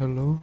Hello?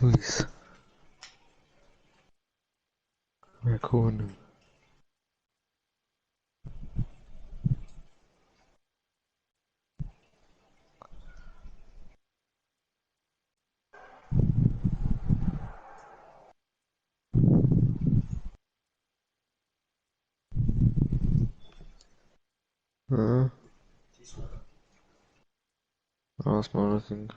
Luis, recording. Uh, that's my other thing.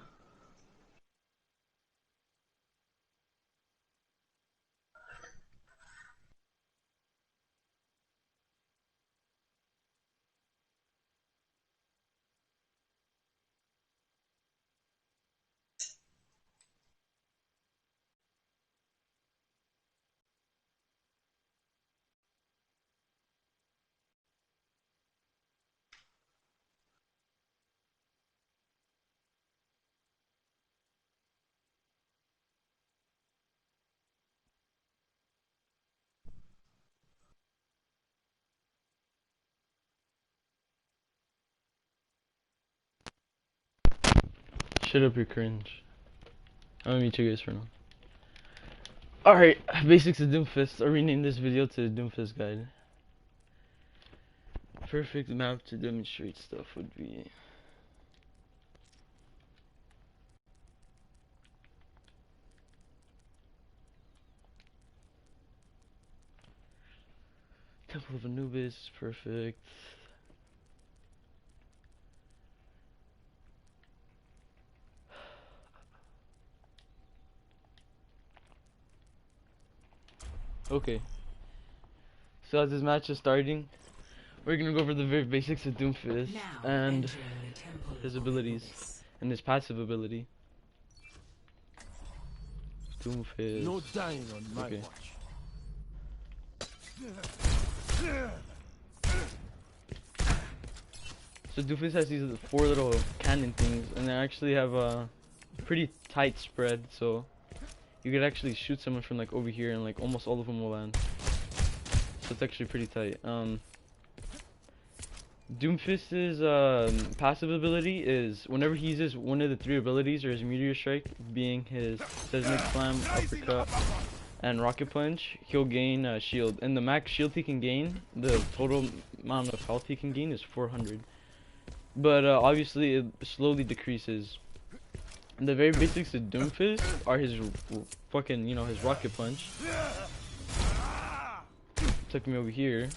Shut up, you're cringe. I'm gonna meet you guys for now. Alright, basics of Doomfist. I'll rename this video to Doomfist Guide. Perfect map to demonstrate stuff would be... Temple of Anubis, perfect. Okay. So as this match is starting, we're gonna go over the very basics of Doomfist and his abilities and his passive ability. Doomfist. No dying on my Okay. watch. So Doomfist has these 4 little cannon things, and they actually have a pretty tight spread, so you could actually shoot someone from like over here and like almost all of them will land. So it's actually pretty tight. Doomfist's passive ability is whenever he uses one of the 3 abilities, or his meteor strike, being his seismic slam, uppercut, and rocket punch, he'll gain shield. And the max shield he can gain, the total amount of health he can gain, is 400. But obviously it slowly decreases. And the very basics of Doomfist are his fucking, his rocket punch. Took me over here.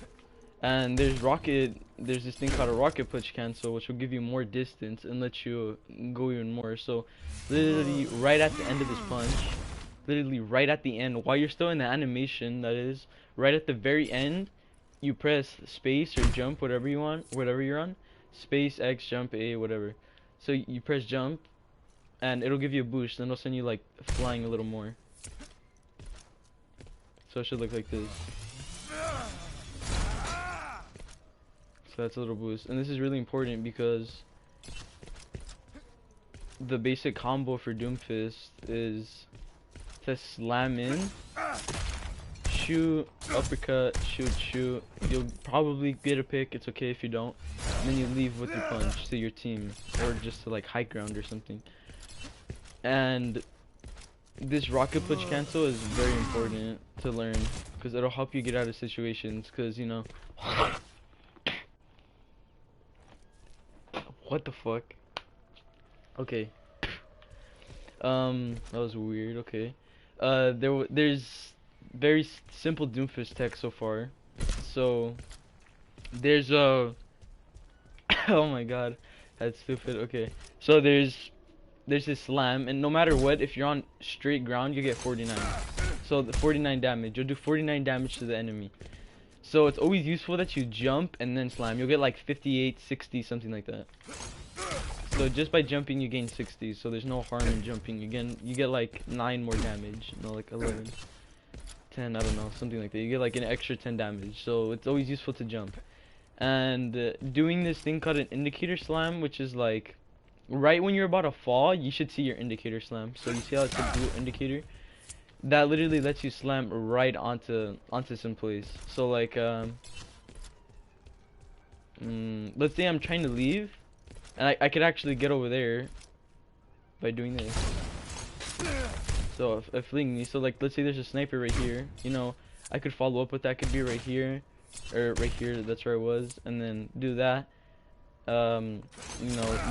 And there's this thing called a rocket punch cancel, which will give you more distance and let you go even more. So literally right at the end of this punch, literally right at the end, while you're still in the animation, that is, right at the very end, you press space or jump, whatever you want, whatever you're on, space, X, jump, A, whatever. So you press jump, and it'll give you a boost, and it'll send you like flying a little more. So it should look like this. So that's a little boost, and this is really important because the basic combo for Doomfist is to slam in, shoot, uppercut, shoot, shoot. You'll probably get a pick, it's okay if you don't. And then you leave with your punch to your team, or just to like high ground or something. And this rocket punch cancel is very important to learn, because it'll help you get out of situations, because what the fuck? Okay. That was weird. Okay. There's very simple Doomfist tech so far. So there's oh my god, that's stupid. Okay. So there's this slam, and no matter what, if you're on straight ground, you get 49. So the 49 damage. You'll do 49 damage to the enemy. So it's always useful that you jump and then slam. You'll get like 58, 60, something like that. So just by jumping you gain 60, so there's no harm in jumping. You get like 9 more damage, no, like 11, 10, I don't know, something like that. You get like an extra 10 damage, so it's always useful to jump. And doing this thing called an indicator slam, which is like right when you're about to fall, you should see your indicator slam. So you see how it's a blue indicator? That literally lets you slam right onto some place. So like let's say I'm trying to leave, and I could actually get over there by doing this. So if fleeing me, so like let's say there's a sniper right here, I could follow up with that. Could be right here, or right here, that's where I was, and then do that.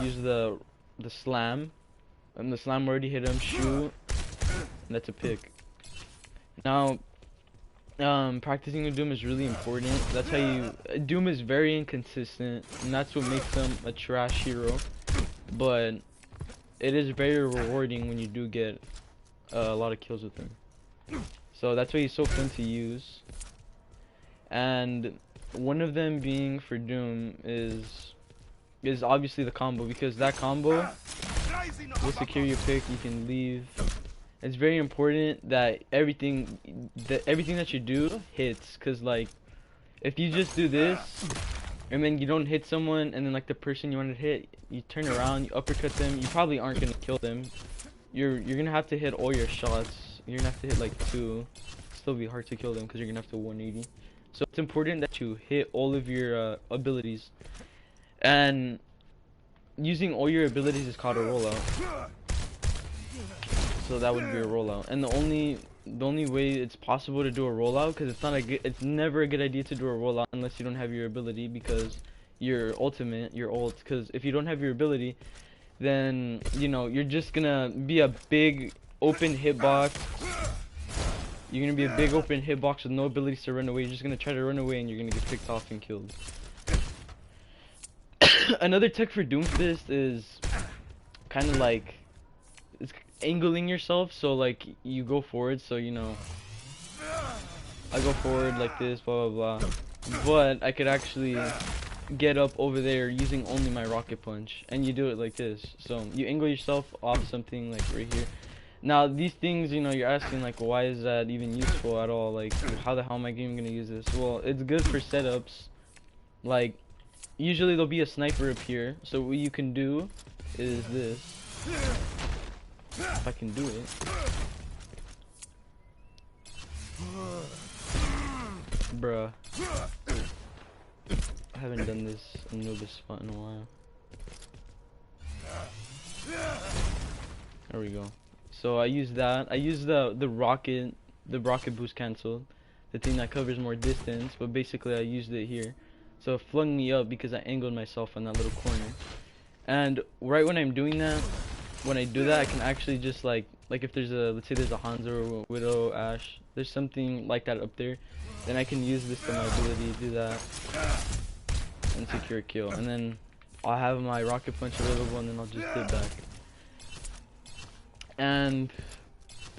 Use the slam, and the slam already hit him, shoot, and that's a pick. Now practicing with Doom is really important. That's how Doom is very inconsistent, and that's what makes him a trash hero, but it is very rewarding when you do get a lot of kills with him. So that's why he's so fun to use. And one of them being for Doom is obviously the combo, because that combo will secure your pick. You can leave. It's very important that everything that you do hits, because like if you just do this and then you don't hit someone, and then like the person you want to hit, you turn around, you uppercut them, you probably aren't gonna kill them. You're gonna have to hit all your shots. You're gonna have to hit like 2. It'll still be hard to kill them because you're gonna have to 180. So it's important that you hit all of your abilities, and using all your abilities is called a rollout. So that would be a rollout, and the the only way it's possible to do a rollout, because it's never a good idea to do a rollout unless you don't have your ability, because your ultimate, your ult, because if you don't have your ability, then you know you're just gonna be a big open hitbox. You're gonna be a big open hitbox with no abilities to run away. You're just gonna try to run away and you're gonna get picked off and killed. Another tech for Doomfist is kind of like it's angling yourself, so like you go forward, so you know I go forward like this, blah blah blah, but I could actually get up over there using only my rocket punch, and you do it like this. So you angle yourself off something like right here. Now these things, you know, you're asking like, why is that even useful at all? Like, how the hell am I even gonna use this? Well, it's good for setups. Like, usually there'll be a sniper up here, so what you can do is this. If I can do it. Bruh. I haven't done this Anubis spot in a while. There we go. So I use that. I use the rocket boost cancel, the thing that covers more distance, but basically I used it here. So it flung me up because I angled myself on that little corner. And right when I'm doing that, when I do that, I can actually just like if there's a, let's say there's a Hanzo or a Widow, Ash, there's something like that up there, then I can use this to my ability to do that and secure a kill. And then I'll have my rocket punch available and then I'll just dip back. And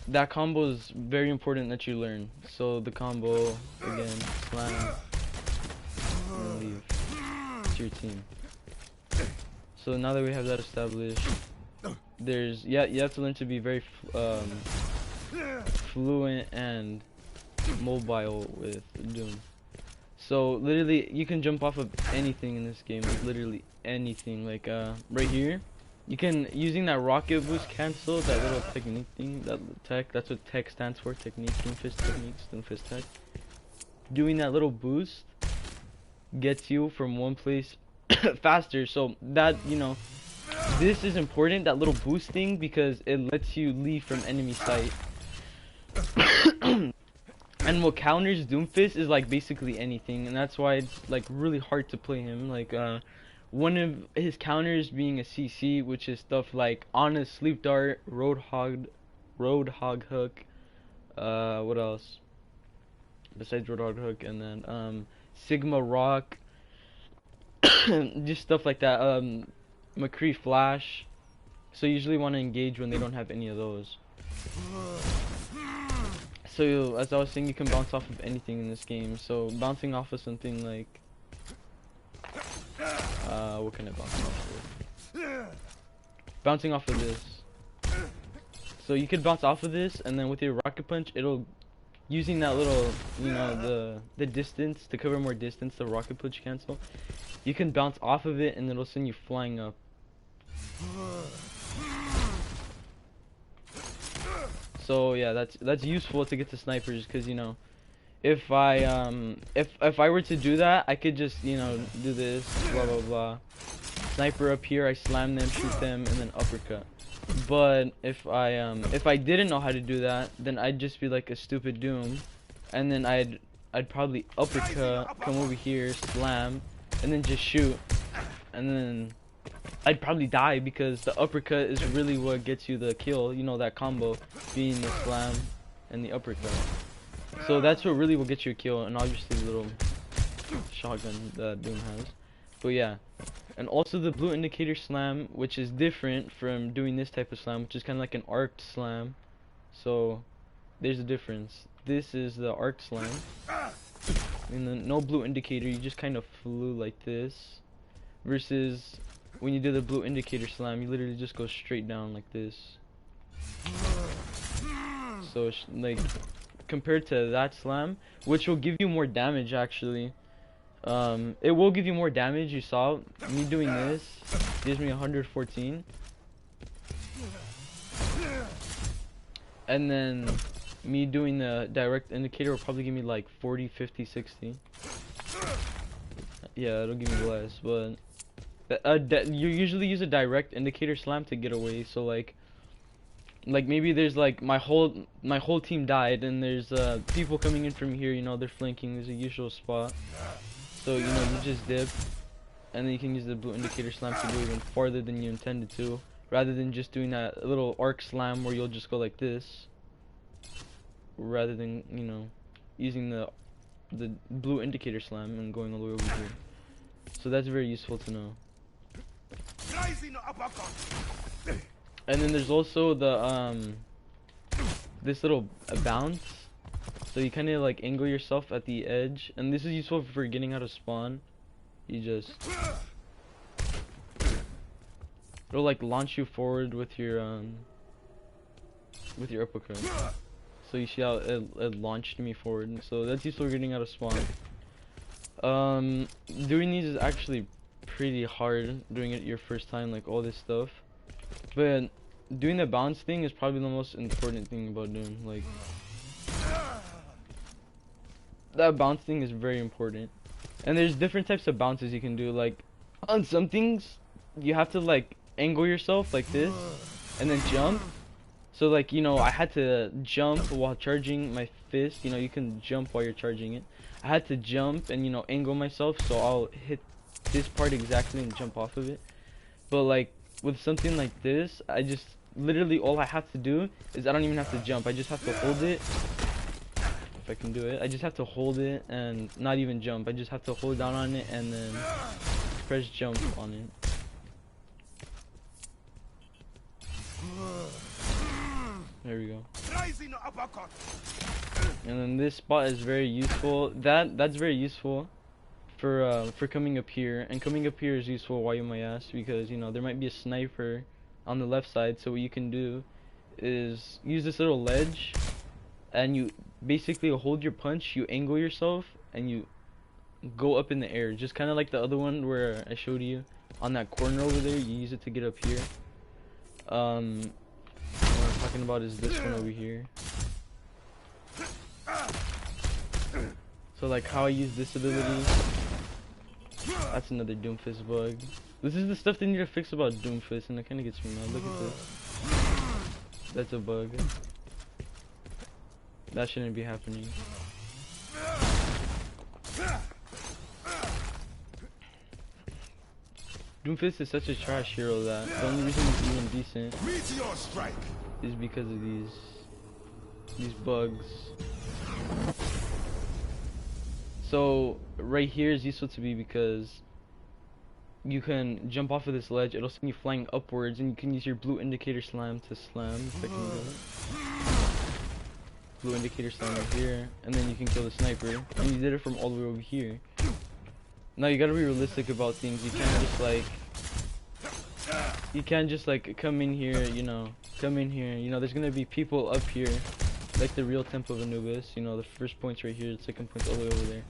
that combo is very important that you learn. So the combo, again, slam, and leave to your team. So now that we have that established, there's, yeah, you have to learn to be very fluent and mobile with Doom. So literally, you can jump off of anything in this game, like literally anything. Like right here, you can, using that rocket boost cancel, that little technique thing, that tech, that's what tech stands for, technique, Doomfist techniques, Doomfist tech. Doing that little boost gets you from one place faster. So that, you know, this is important, that little boost thing, because it lets you leave from enemy sight. And what counters Doomfist is like basically anything, and that's why it's like really hard to play him. Like one of his counters being a CC, which is stuff like Honest Sleep Dart, Roadhog Hook, what else besides Roadhog Hook, and then Sigma Rock, just stuff like that. McCree Flash. So you usually want to engage when they don't have any of those. So as I was saying, you can bounce off of anything in this game. So bouncing off of something like what can I bounce off of? Bouncing off of this. So you could bounce off of this, and then with your rocket punch, it'll, using that little, you know, the distance to cover more distance, the rocket punch cancel, you can bounce off of it and it'll send you flying up. So yeah, that's useful to get to snipers, because you know, if I were to do that, I could just, you know, do this, blah blah blah, sniper up here, I slam them, shoot them, and then uppercut. But if I didn't know how to do that, then I'd just be like a stupid Doom, and then I'd probably uppercut, come over here, slam, and then just shoot, and then I'd probably die, because the uppercut is really what gets you the kill, you know, that combo being the slam and the uppercut. So that's what really will get you a kill, and obviously the little shotgun that Doom has. But yeah, and also the blue indicator slam, which is different from doing this type of slam, which is kind of like an arced slam. So there's a difference. This is the arced slam, and then no blue indicator, you just kind of flew like this, versus when you do the blue indicator slam, you literally just go straight down like this. So it's like, compared to that slam, which will give you more damage actually, it will give you more damage. You saw me doing this, gives me 114, and then me doing the direct indicator will probably give me like 40, 50, 60. Yeah, it'll give me less, but you usually use a direct indicator slam to get away. So like, Like maybe there's like my whole team died and there's people coming in from here, you know, they're flanking, there's a usual spot. So, you know, you just dip and then you can use the blue indicator slam to go even farther than you intended to, rather than just doing that little arc slam where you'll just go like this, rather than, you know, using the blue indicator slam and going all the way over here. So that's very useful to know. And then there's also the this little bounce. So you kind of like angle yourself at the edge, and this is useful for getting out of spawn. You just, it'll like launch you forward with your uppercut. So you see how it launched me forward. So that's useful for getting out of spawn. Doing these is actually pretty hard, doing it your first time, like all this stuff. But doing the bounce thing is probably the most important thing about Doom. Like, that bounce thing is very important. And there's different types of bounces you can do. Like, on some things, you have to like angle yourself like this, and then jump. So like, you know, I had to jump while charging my fist. You know, you can jump while you're charging it. I had to jump and, you know, angle myself so I'll hit this part exactly and jump off of it. But like, with something like this, I just, literally all I have to do is I don't even have to jump. I just have to hold it. If I can do it. I just have to hold it and not even jump. I just have to hold down on it and then press jump on it. There we go. And then this spot is very useful. That's very useful for coming up here. And coming up here is useful, why you might ask, because, you know, there might be a sniper on the left side. So what you can do is use this little ledge, and you basically hold your punch, you angle yourself, and you go up in the air, just kind of like the other one where I showed you on that corner over there. You use it to get up here. What I'm talking about is this one over here. So like how I use this ability, that's another Doomfist bug. This is the stuff they need to fix about Doomfist, and it kind of gets me mad. Look at this. That's a bug. That shouldn't be happening. Doomfist is such a trash hero that the only reason he's even decent is because of these bugs. So right here is useful to me because you can jump off of this ledge, it'll send you flying upwards, and you can use your blue indicator slam to slam, if I can do it. Blue indicator slam right here, and then you can kill the sniper, and you did it from all the way over here. Now you gotta be realistic about things. You can't just like come in here, you know, there's gonna be people up here, like the real temple of Anubis, you know, the first point's right here, the second point's all the way over there.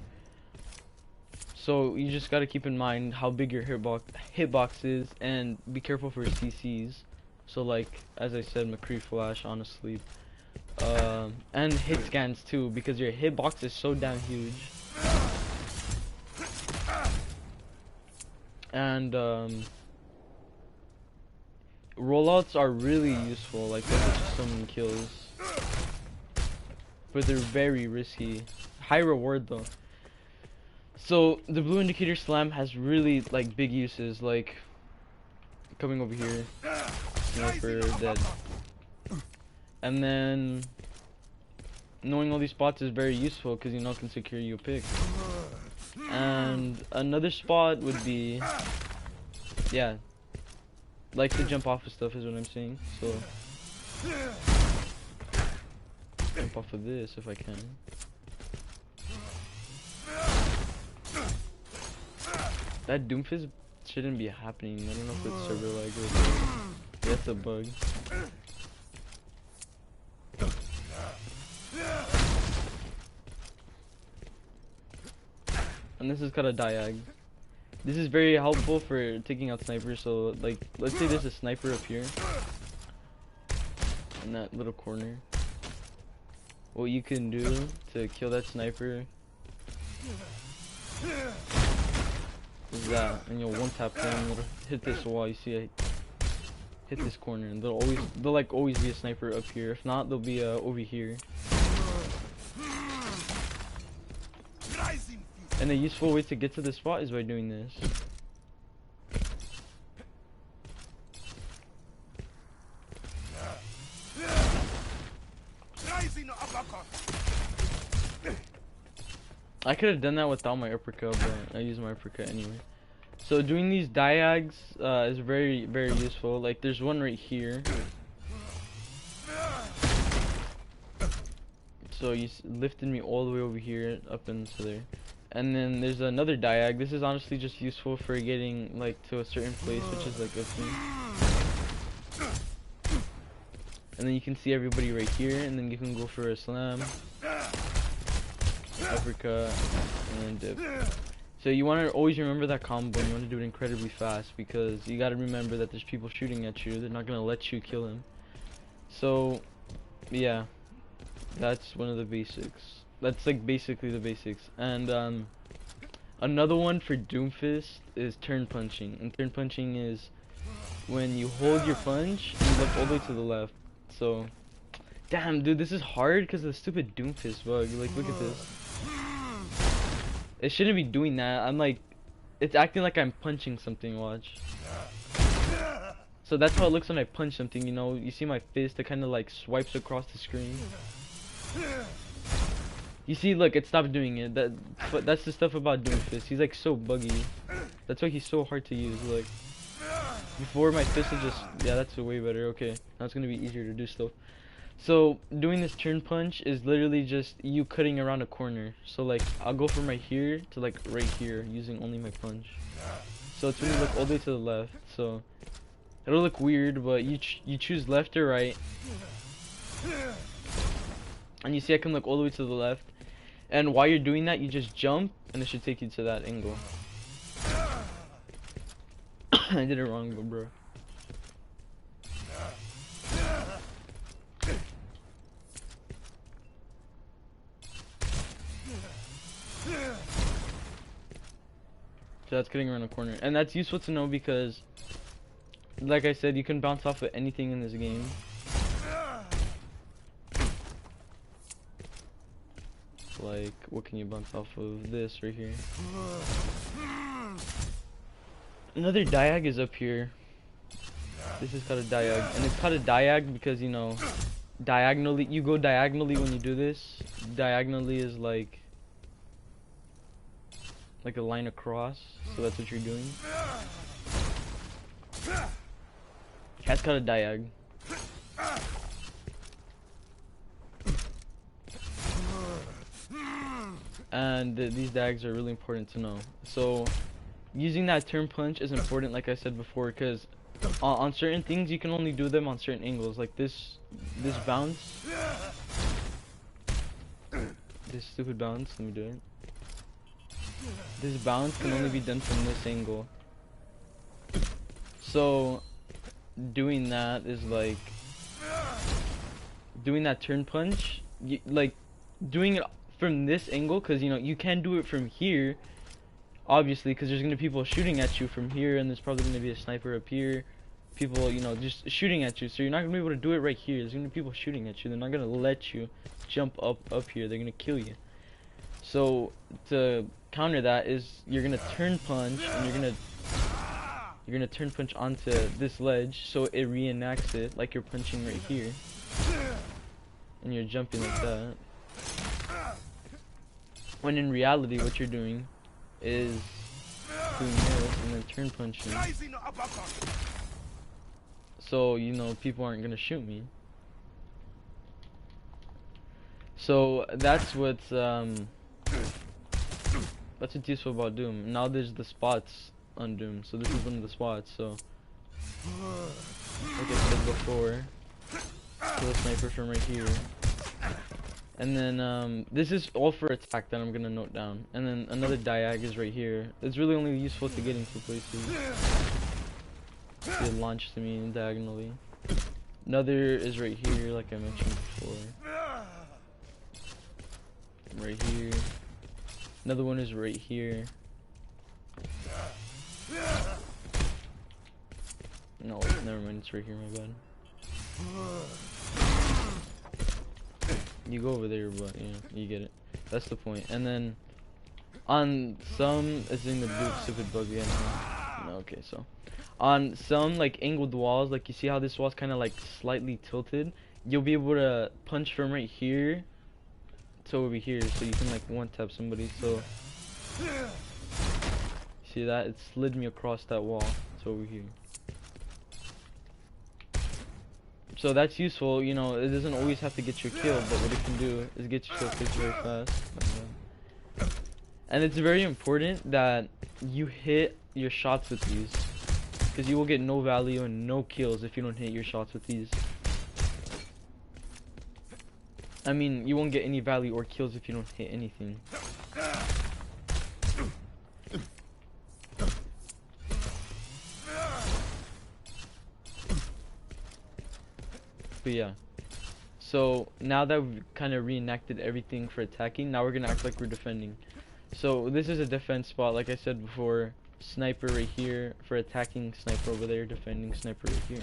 So you just gotta keep in mind how big your hitbox is, and be careful for CCs. So like, as I said, McCree flash, honestly. And hit scans too, because your hitbox is so damn huge. And rollouts are really useful, like they'll get you so many kills. But they're very risky. High reward though. So the blue indicator slam has really like big uses, like coming over here, sniper dead. And then knowing all these spots is very useful because you know it can secure you a pick. And another spot would be, yeah, like to jump off of stuff is what I'm saying. So jump off of this if I can. That Doomfist shouldn't be happening. I don't know if it's server lag or that's a bug. And this is kind of diag. This is very helpful for taking out snipers. So like, let's say there's a sniper up here in that little corner. What you can do to kill that sniper is that, and you'll one tap them, it'll hit this wall. You see it, hit this corner, and they'll like always be a sniper up here. If not, they'll be over here. And a useful way to get to the spot is by doing this. I could have done that without my uppercut, but I use my uppercut anyway. So doing these diags is very, very useful. Like there's one right here. So you lifted me all the way over here, up into there. And then there's another diag. This is honestly just useful for getting like to a certain place, which is like up here. And then you can see everybody right here, and then you can go for a slam, uppercut, and dip. So you want to always remember that combo, and you want to do it incredibly fast, because you got to remember that there's people shooting at you. They're not going to let you kill them. So, yeah. That's one of the basics. That's like basically the basics. And another one for Doomfist is turn punching. And turn punching is when you hold your punch and you look all the way to the left. So, damn, dude, this is hard because of the stupid Doomfist bug. Like, look at this. It shouldn't be doing that. I'm like, it's acting like I'm punching something. Watch. So that's how it looks when I punch something. You know, you see my fist that kind of like swipes across the screen. You see, look, it stopped doing it. But that's the stuff about Doomfist. He's like so buggy. That's why he's so hard to use. Like, before my fist would just, yeah, that's way better. Okay, now it's gonna be easier to do stuff. So doing this turn punch is literally just you cutting around a corner. So like, I'll go from right here to like right here using only my punch. So it's when you look all the way to the left. So it'll look weird, but you choose left or right. And you see I can look all the way to the left. And while you're doing that, you just jump, and it should take you to that angle. I did it wrong, but bro. So that's cutting around a corner. And that's useful to know because, like I said, you can bounce off of anything in this game. Like, what can you bounce off of? This right here. Another diag is up here. This is called a diag. And it's called a diag because, you know, diagonally, you go diagonally when you do this. Diagonally is like a line across. So that's what you're doing. That's called a diag. And these dags are really important to know. So using that turn punch is important, like I said before, because on certain things you can only do them on certain angles. Like this bounce, this stupid bounce. Let me do it. This bounce can only be done from this angle. So doing that is like doing that turn punch, like doing it from this angle, because you know you can do it from here, obviously, because there's gonna be people shooting at you from here, and there's probably gonna be a sniper up here, people, you know, just shooting at you. So you're not gonna be able to do it right here. There's gonna be people shooting at you. They're not gonna let you jump up here. They're gonna kill you. So to counter that is you're gonna turn punch, and you're gonna turn punch onto this ledge, so it reenacts it like you're punching right here, and you're jumping like that. When in reality, what you're doing is doing this and then turn punching. So, you know, people aren't gonna shoot me. So that's what's useful about Doom. Now there's the spots on Doom. So this is one of the spots. So like I said before, kill a sniper from right here. And then this is all for attack that I'm gonna note down. And then another diag is right here. It's really only useful to getting to places. It launched to me diagonally. Another is right here, like I mentioned before. Right here. Another one is right here. No, never mind. It's right here. My bad. You go over there, but yeah, you get it. That's the point. And then on some, it's in the stupid bug again. No, okay, so on some like angled walls, like you see how this wall's kind of like slightly tilted, you'll be able to punch from right here to over here, so you can like one tap somebody. So see that it slid me across that wall to over here. So that's useful, you know. It doesn't always have to get you killed, but what it can do is get you to a place very fast. And it's very important that you hit your shots with these, because you will get no value and no kills if you don't hit your shots with these. I mean, you won't get any value or kills if you don't hit anything. But yeah, so now that we've kind of reenacted everything for attacking, now we're gonna act like we're defending. So this is a defense spot, like I said before. Sniper right here for attacking, sniper over there, defending, sniper right here.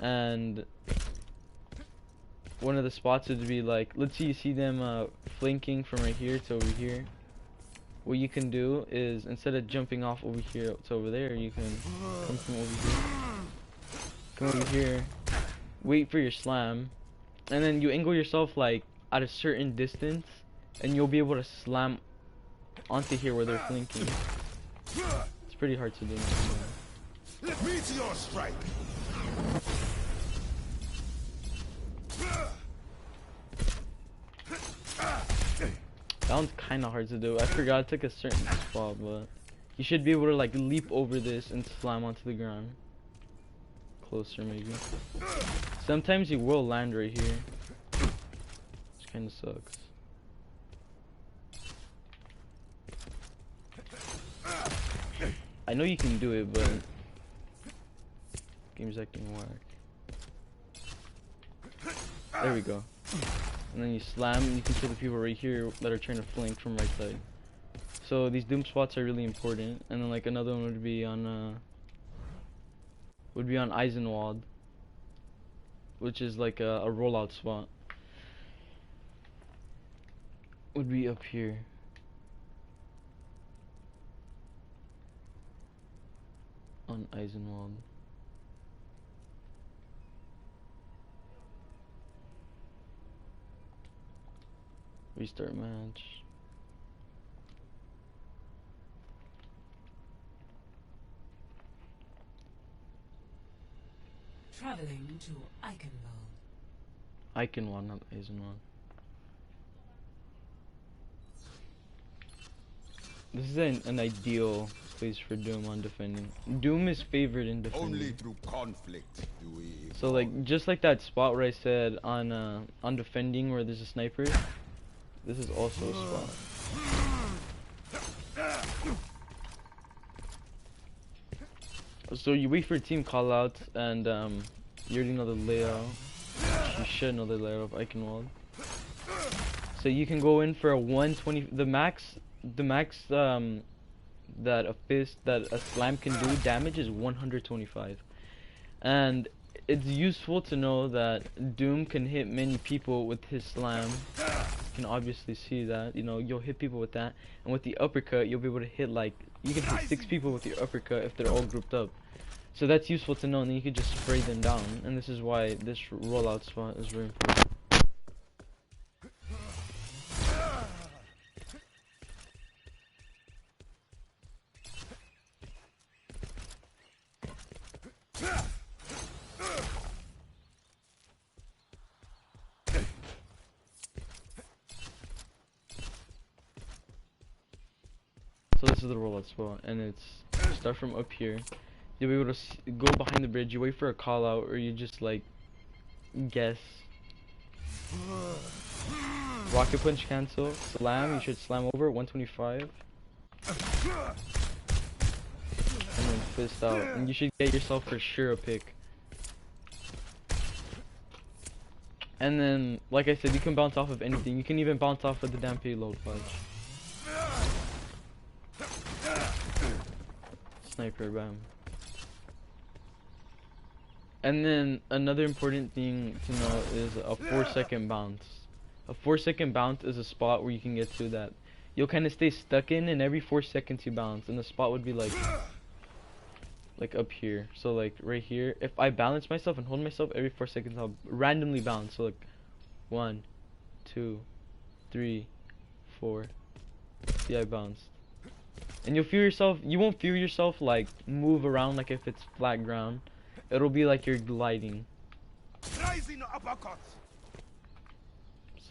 And one of the spots would be like, let's say you see them flanking from right here to over here. What you can do is, instead of jumping off over here to over there, you can come from over here, come over here, wait for your slam, and then you angle yourself like at a certain distance, and you'll be able to slam onto here where they're flanking. It's pretty hard to do. Meteor strike. That one's kind of hard to do. I forgot I took a certain spot, but you should be able to like leap over this and slam onto the ground. Closer maybe. Sometimes you will land right here, which kind of sucks. I know you can do it, but game's acting whack. There we go. And then you slam, and you can kill the people right here that are trying to flank from right side. So these doom spots are really important. And then like another one would be on Eisenwald, which is like a rollout spot. Would be up here. On Eisenwald. Restart match. Traveling to Eichenwald. Eichenwald, not Eisenwald. This is an ideal place for Doom on defending. Doom is favored in defending. Only through conflict do we. So like, just like that spot where I said on defending where there's a sniper, this is also a spot. So you wait for team callouts, and you already know the layout. You should know the layout of Eichenwald. So you can go in for a 120. The max that a slam can do damage is 125, and it's useful to know that Doom can hit many people with his slam. You can obviously see that, you know, you'll hit people with that, and with the uppercut you'll be able to hit like, you can hit 6 people with your uppercut if they're all grouped up. So that's useful to know, and then you can just spray them down, and this is why this rollout spot is very important. So this is the rollout spot, and it's start from up here. You'll be able to go behind the bridge. You wait for a call out, or you just like guess. Rocket punch cancel. Slam. You should slam over 125. And then fist out, and you should get yourself for sure a pick. And then, like I said, you can bounce off of anything. You can even bounce off of the damn payload. Watch. Sniper, bam. And then another important thing to know is a 4-second bounce. A 4-second bounce is a spot where you can get to that you'll kind of stay stuck in, and every 4 seconds you bounce, and the spot would be like up here. So like right here, if I balance myself and hold myself, every 4 seconds I'll randomly bounce. So like 1, 2, 3, 4. See, I bounced. And you'll feel yourself, you won't feel yourself like move around like if it's flat ground. It'll be like you're gliding. Rising uppercut.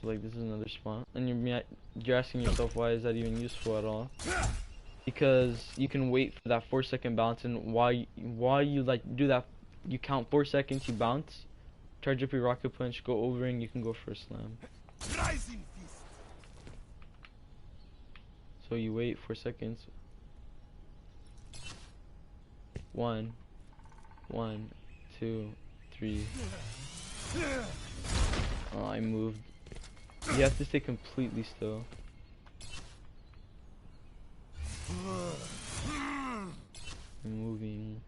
So like this is another spot, and you're asking yourself, why is that even useful at all? Because you can wait for that 4-second bounce, and while you like do that, you count 4 seconds, you bounce, charge up your rocket punch, go over, and you can go for a slam. Rising fist. So you wait 4 seconds. 1, 2, 3. Oh, I moved. You have to stay completely still. I'm moving.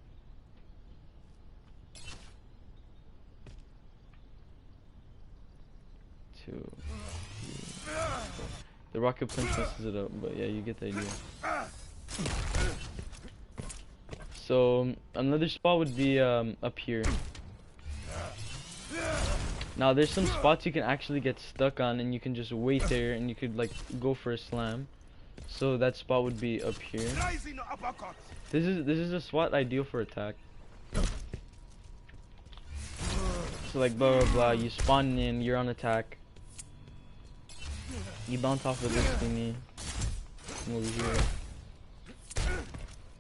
2, 3, 4. The rocket punch messes it up, but yeah, you get the idea. So another spot would be up here. Now there's some spots you can actually get stuck on, and you can just wait there, and you could like go for a slam. So that spot would be up here. This is a spot ideal for attack. So like blah blah blah, you spawn in, you're on attack. You bounce off of this thingy. Come over here.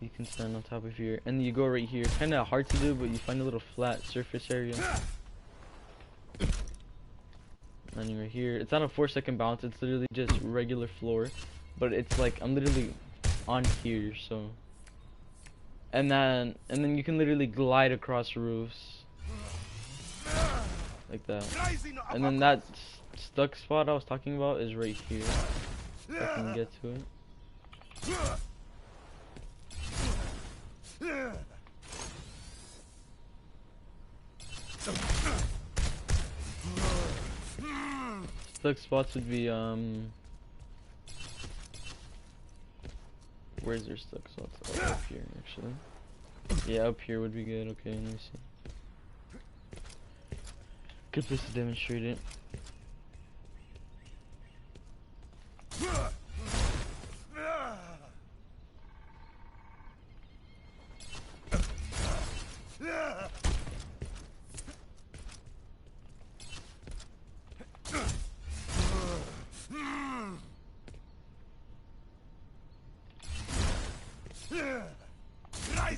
You can stand on top of here, and you go right here. Kind of hard to do, but you find a little flat surface area. Landing right here. It's not a 4-second bounce. It's literally just regular floor, but it's like I'm literally on here. So, and then you can literally glide across roofs like that. And then that stuck spot I was talking about is right here. If I can get to it. Stuck spots would be where's your stuck spots? Oh, up here actually. Yeah, up here would be good. Okay, let me see. Good place to demonstrate it.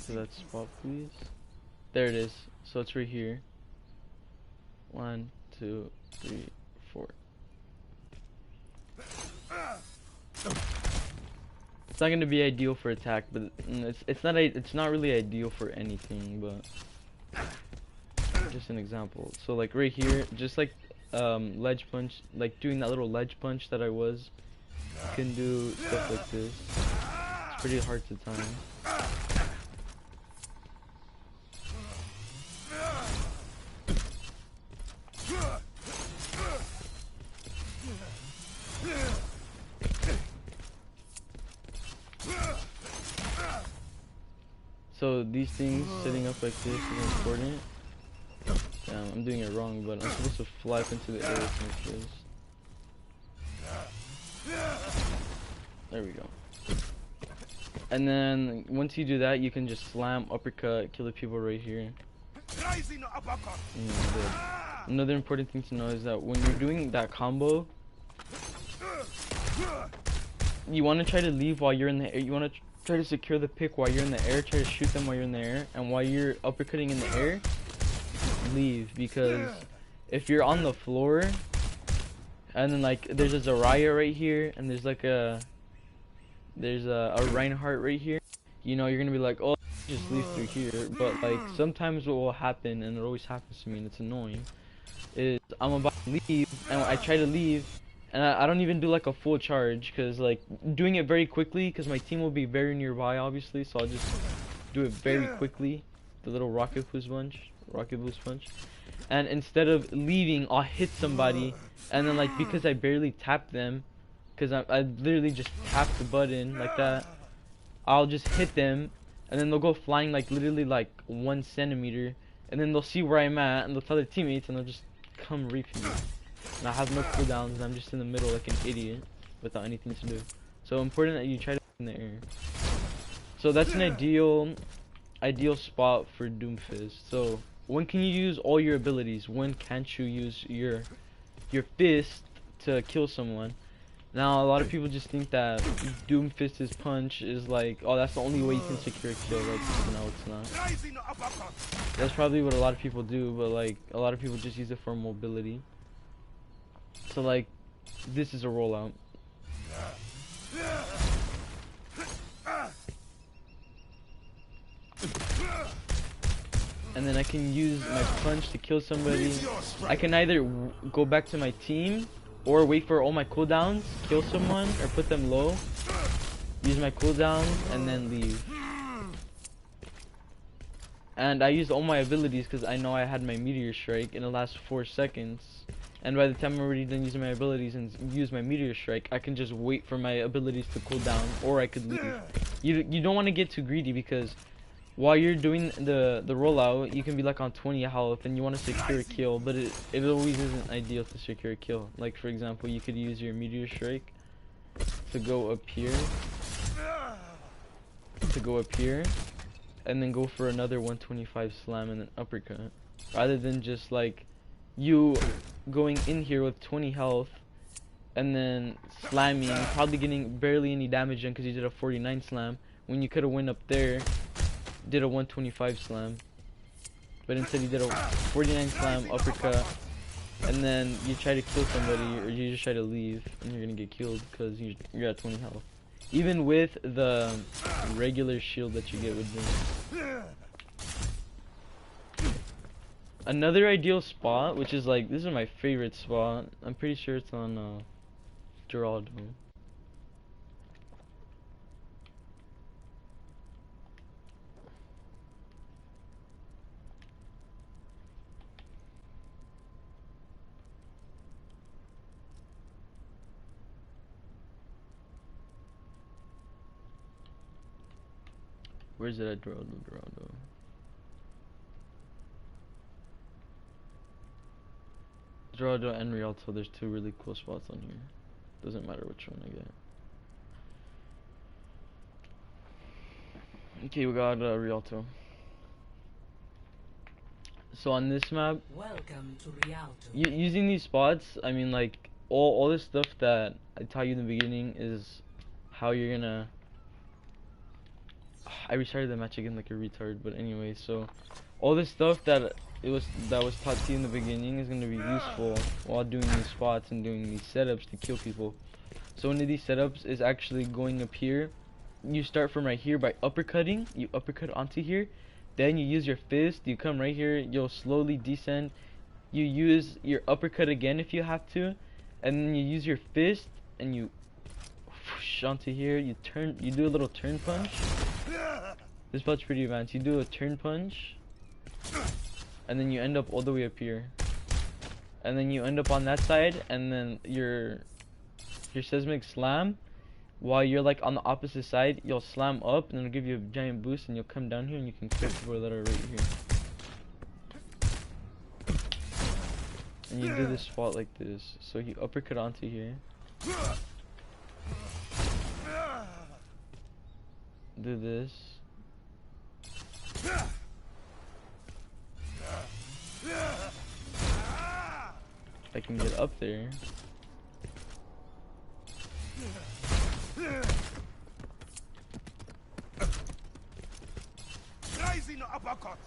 To that spot, please. There it is. So it's right here. 1, 2, 3, 4. It's not gonna be ideal for attack, but it's not really ideal for anything, but just an example. So like right here, just like ledge punch, like doing that little ledge punch that I was, you can do stuff like this. It's pretty hard to time. So these things sitting up like this is important. Damn, I'm doing it wrong, but I'm supposed to fly up into the air with my fist. There we go. And then once you do that, you can just slam, uppercut, kill the people right here. Another important thing to know is that when you're doing that combo, you want to try to leave while you're in the air. You want to try to secure the pick while you're in the air. Try to shoot them while you're in the air, and while you're uppercutting in the air, leave, because if you're on the floor and then like there's a Zarya right here, and there's like a Reinhardt right here, you know, you're gonna be like, oh, just leave through here. But like sometimes what will happen, and it always happens to me, and it's annoying, is I'm about to leave, and I try to leave, and I don't even do like a full charge, because like doing it very quickly, because my team will be very nearby obviously, so I'll just do it very quickly, the little rocket push bunch, rocket boost punch. And instead of leaving, I'll hit somebody, and then like because I barely tapped them, because I literally just tapped the button like that, I'll just hit them, and then they'll go flying like literally like 1 centimeter, and then they'll see where I'm at, and they'll tell their teammates, and they'll just come reap me. And I have no cooldowns, and I'm just in the middle like an idiot without anything to do. So important that you try to in the air. So that's an ideal spot for Doomfist. So when can you use all your abilities? When can't you use your fist to kill someone? Now a lot of people just think that Doomfist's punch is like, oh, that's the only way you can secure a kill. Like, no, it's not. That's probably what a lot of people do, but like a lot of people just use it for mobility. So like, this is a rollout. And then I can use my punch to kill somebody. I can either go back to my team or wait for all my cooldowns, kill someone or put them low, use my cooldowns, and then leave. And I used all my abilities because I know I had my meteor strike in the last 4 seconds. And by the time I'm already done using my abilities and use my meteor strike, I can just wait for my abilities to cool down, or I could leave. You don't want to get too greedy, because while you're doing the rollout, you can be like on 20 health and you want to secure a kill, but it always isn't ideal to secure a kill. Like for example, you could use your meteor strike to go up here, and then go for another 125 slam and then uppercut, rather than just like you going in here with 20 health and then slamming, probably getting barely any damage done because you did a 49 slam, when you could have went up there, did a 125 slam, but instead you did a 49 slam, uppercut, and then you try to kill somebody, or you just try to leave, and you're gonna get killed because you're at 20 health. Even with the regular shield that you get with this. Another ideal spot, which is like, this is my favorite spot, I'm pretty sure it's on Geraldo. Where's it at? Geraldo. Geraldo and Rialto, there's two really cool spots on here. Doesn't matter which one I get. Okay, we got Rialto. So on this map, Welcome to Rialto. using these spots, I mean like all this stuff that I taught you in the beginning is how you're gonna. I restarted the match again like a retard, but anyway, so all this stuff that was taught to you in the beginning is gonna be useful while doing these spots and doing these setups to kill people. So one of these setups is actually going up here. You start from right here by uppercutting. You uppercut onto here, then you use your fist. You come right here. You'll slowly descend. You use your uppercut again if you have to, and then you use your fist and you whoosh onto here. You turn. You do a little turn punch. This spot's pretty advanced. You do a turn punch, and then you end up all the way up here, and then you end up on that side, and then your seismic slam, while you're like on the opposite side, you'll slam up and it'll give you a giant boost, and you'll come down here and you can kill people that are right here. And you do this spot like this. So you uppercut onto here. Do this. I can get up there. Rising uppercut.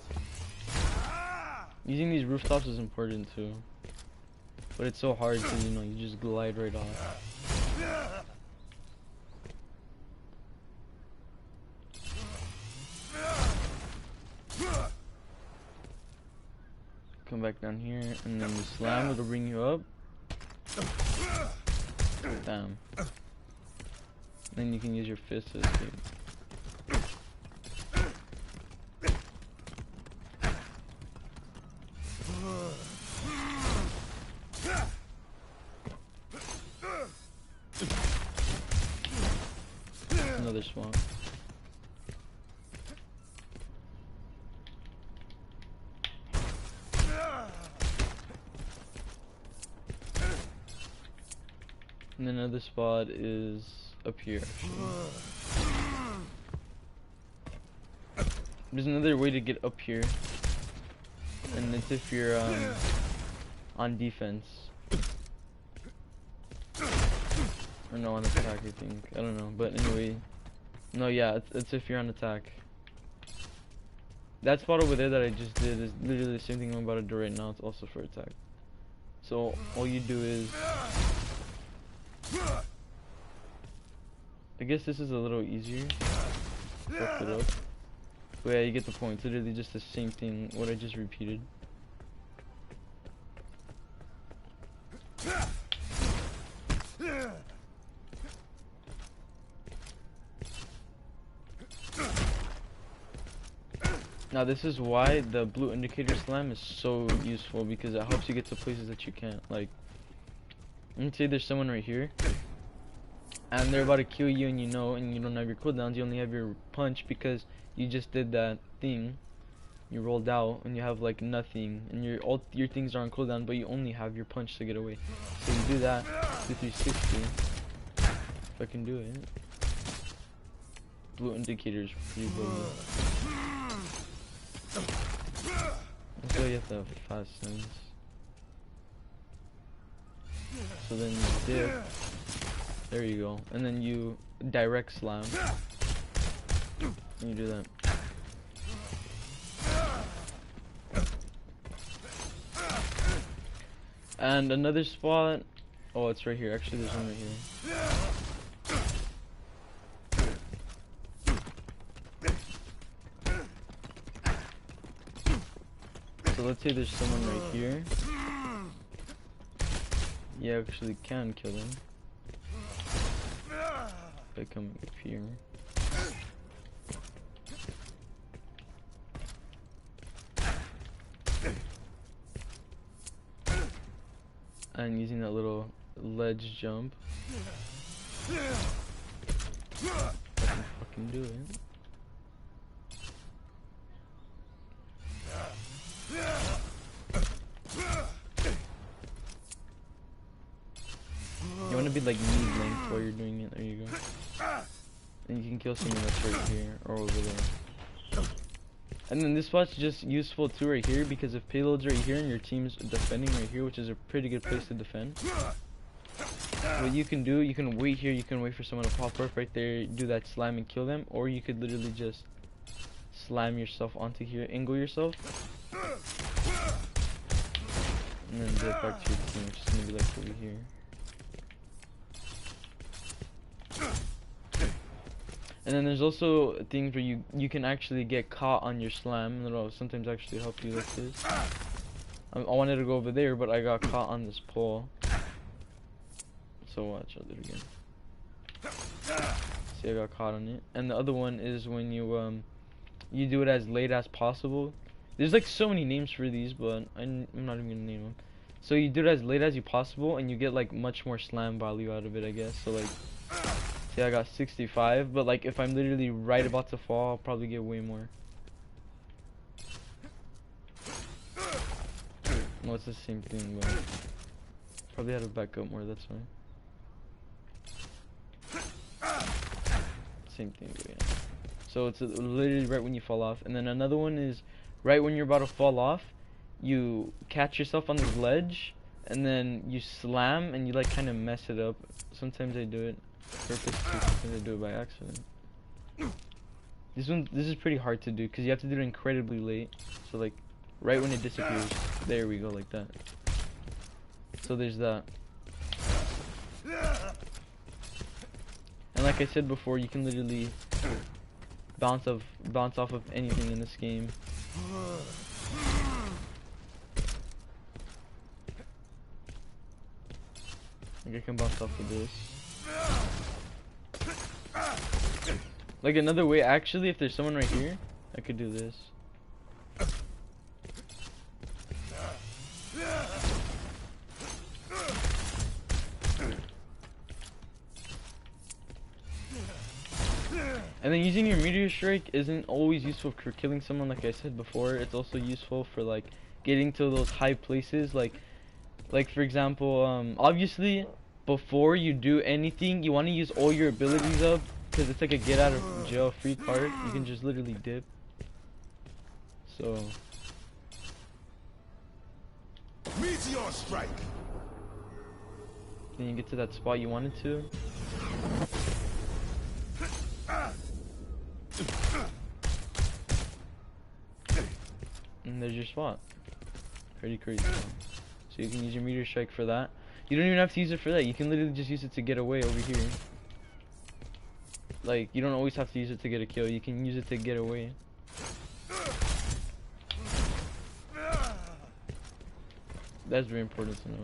Using these rooftops is important too. But it's so hard because, you know, you just glide right off. Come back down here, and then you slam, it'll bring you up. Damn. Then you can use your fist to escape. other spot. And then another spot is up here, actually. There's another way to get up here, and it's if you're on defense. Or no, on attack, I think. I don't know, but anyway. No, yeah, it's if you're on attack. That spot over there that I just did is literally the same thing I'm about to do right now. It's also for attack. So all you do is, I guess this is a little easier. Fuck it up. But yeah, you get the point. It's literally just the same thing, what I just repeated. Now this is why the blue indicator slam is so useful, because it helps you get to places that you can't. Like, let's say there's someone right here, and they're about to kill you, and you know, and you don't have your cooldowns, you only have your punch because you just did that thing. You rolled out, and you have like nothing, and all your things are on cooldown, but you only have your punch to get away. So you do that, do 360. If I can do it. Blue indicators pretty low. So you have to have fast sense. So then you dip. There you go. And then you direct slam. And you do that. And another spot. Oh, it's right here. Actually, there's one right here. So let's say there's someone right here. You actually can kill them by coming up here. And using that little ledge jump, I can fucking do it. You want to be like knee length while you're doing it. There you go. And you can kill someone that's right here or over there. And then this spot's just useful too right here, because if payload's right here and your team's defending right here, which is a pretty good place to defend, what you can do, you can wait here, you can wait for someone to pop up right there, do that slam and kill them, or you could literally just slam yourself onto here, angle yourself, and then get back to your team, which is gonna be like over here. And then there's also things where you can actually get caught on your slam. That'll sometimes actually help you like this. I wanted to go over there, but I got caught on this pole. So watch, I'll do it again. See, I got caught on it. And the other one is when you do it as late as possible. There's like so many names for these, but I'm not even gonna name them. So you do it as late as you possible, and you get like much more slam value out of it, I guess. So like, see, I got 65, but like if I'm literally right about to fall, I'll probably get way more. Well, it's the same thing, but probably had to back up more, that's fine. Same thing, but yeah. So it's literally right when you fall off. And then another one is right when you're about to fall off, you catch yourself on this ledge, and then you slam, and you like kind of mess it up. Sometimes I do it purposely, sometimes I do it by accident. This is pretty hard to do, because you have to do it incredibly late. So like, right when it disappears. There we go, like that. So there's that. And like I said before, you can literally bounce off of anything in this game. Like I can bounce off of this. Like another way, actually, if there's someone right here, I could do this. And then using your meteor strike isn't always useful for killing someone, like I said before. It's also useful for like getting to those high places, like for example, obviously before you do anything, you want to use all your abilities up, because it's like a get out of jail free card. You can just literally dip. So Meteor strike. then you get to that spot you wanted to. And there's your spot. Pretty crazy. So you can use your meteor strike for that. You don't even have to use it for that. You can literally just use it to get away over here. Like, you don't always have to use it to get a kill. You can use it to get away. That's very important to know.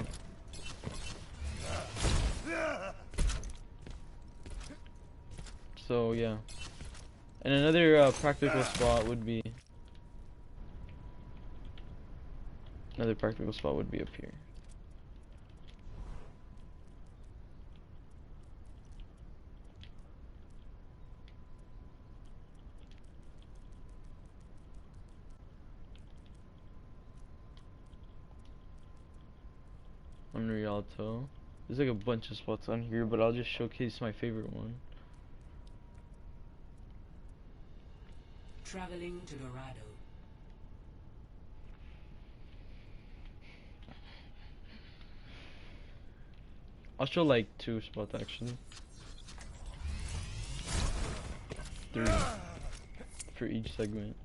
So yeah. And another practical spot would be up here. On Rialto. There's like a bunch of spots on here, but I'll just showcase my favorite one. Traveling to Dorado. I'll show like 2 spots actually. 3 for each segment.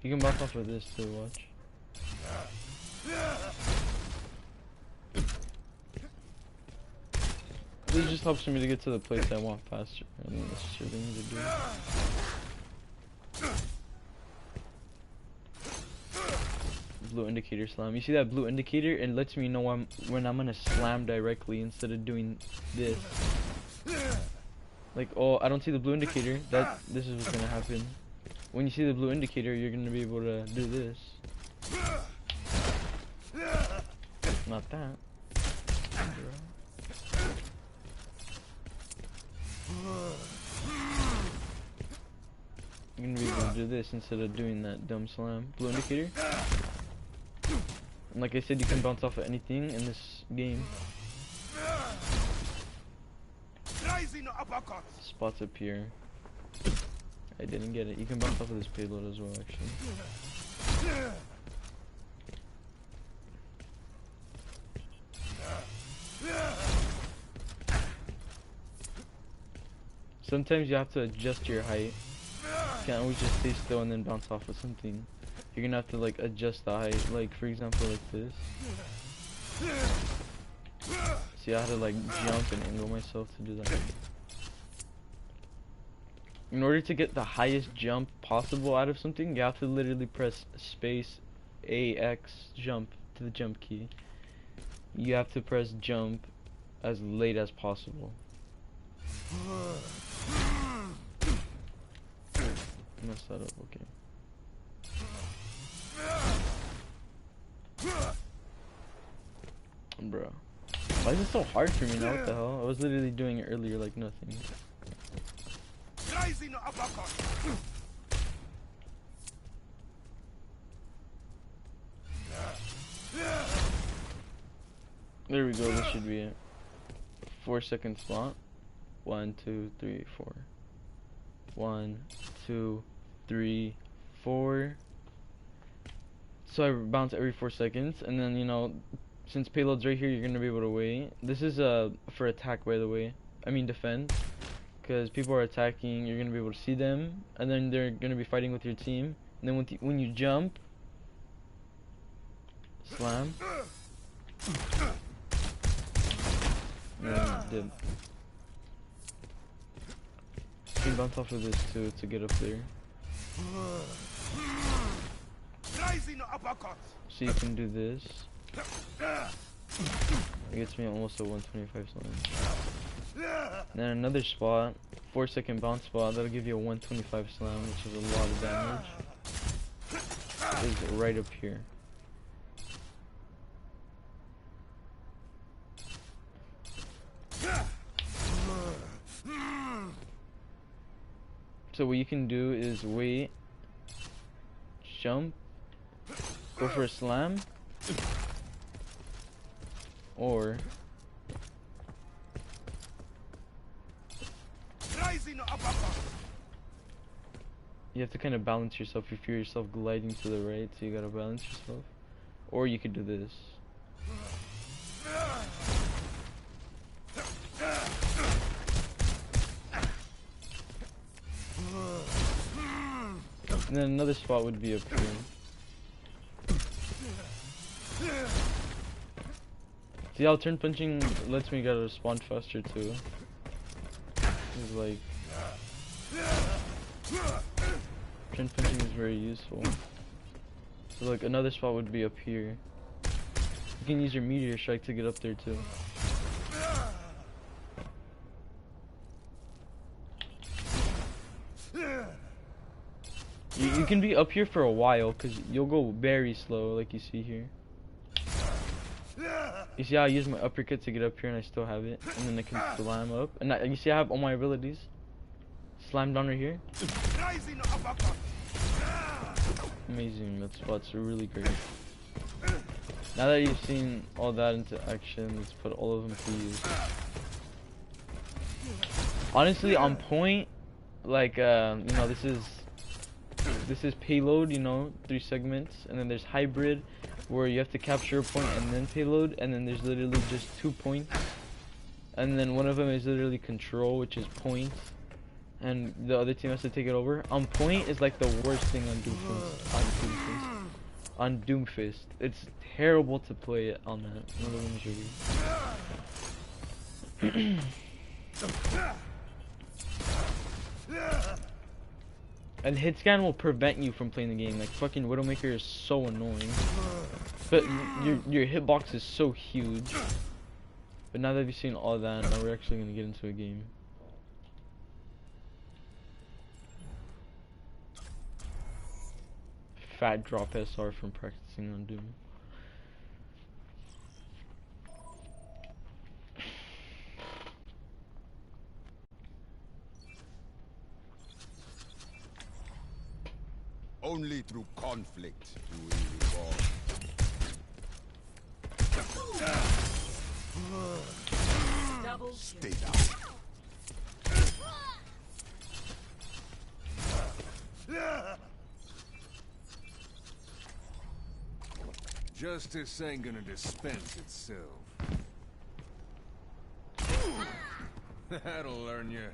You can bounce off of this too, watch. This just helps me to get to the place I want faster. I mean, that's just thing to do. Blue indicator slam. You see that blue indicator? It lets me know when I'm gonna slam directly instead of doing this. Like, oh, I don't see the blue indicator. This is what's gonna happen. When you see the blue indicator, you're gonna be able to do this. Not that. You're gonna be able to do this instead of doing that dumb slam. Blue indicator. And like I said, you can bounce off of anything in this game. Rising uppercut. Spots up here. I didn't get it. You can bounce off of this payload as well, actually. Sometimes you have to adjust your height. You can't always just stay still and then bounce off of something. You're gonna have to like adjust the height, like for example like this. See, I had to like jump and angle myself to do that. In order to get the highest jump possible out of something, you have to literally press space AX jump to the jump key. You have to press jump as late as possible. Mess that up, okay. Bro, why is it so hard for me now? What the hell? I was literally doing it earlier like nothing. Rising uppercut. There we go, this should be it. 4-second spot. 1, 2, 3, 4. 1, 2, 3, 4. So I bounce every 4 seconds, and then, you know, since payload's right here, you're gonna be able to wait. This is for attack, by the way. I mean defend, because people are attacking. You're gonna be able to see them, and then they're gonna be fighting with your team. And then when you jump, slam, and then dip. You can bounce off of this too to get up there. Rising uppercut. So you can do this. It gets me almost a 125 slam. And then another spot, 4-second bounce spot, that'll give you a 125 slam, which is a lot of damage. Is right up here. So what you can do is wait, jump, go for a slam, or Rising uppercut. you have to kind of balance yourself. You feel yourself gliding to the right, so you gotta balance yourself. Or you could do this. And then another spot would be up here. See how turn punching lets me get a spawn faster too. It's like turn punching is very useful. So like another spot would be up here. You can use your meteor strike to get up there too. You can be up here for a while because you'll go very slow like you see here. You see how I use my uppercut to get up here and I still have it, and then I can slam up. And you see I have all my abilities. Slam down right here. Rising uppercut. Amazing, that spot's really great. Now that you've seen all that into action, let's put all of them to use. Honestly, on point, like you know, this is payload, you know, 3 segments, and then there's hybrid, where you have to capture a point and then payload, and then there's literally just 2 points, and then one of them is literally control, which is points, and the other team has to take it over. On point is like the worst thing on Doomfist. On Doomfist, it's terrible to play it on that. One of them is really. And hit scan will prevent you from playing the game. Like fucking Widowmaker is so annoying. But your hitbox is so huge. But now that you've seen all that, now we're actually gonna get into a game. Fat drop SR from practicing on Doom. Only through conflict do we evolve. Double Stay down. Justice ain't gonna dispense itself. That'll learn you.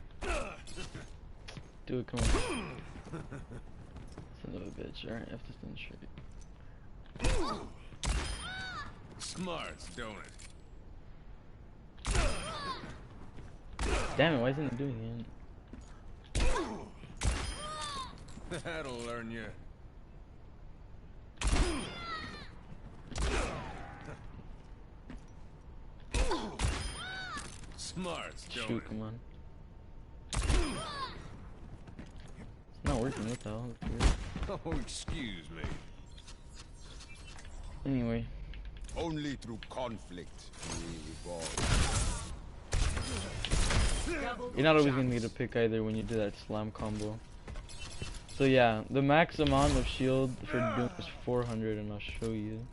Do it, come on. Son of a bitch. Alright, F this thing straight. Smarts, don't it? Damn it, why isn't it doing it? That'll learn you. Smarts, don't Shoot, it? come on. It's not working, what the hell? That's weird. Oh, excuse me. Anyway. Only through conflict do we evolve. You're not always gonna get a pick either when you do that slam combo. So yeah, the max amount of shield for Doom is 400, and I'll show you.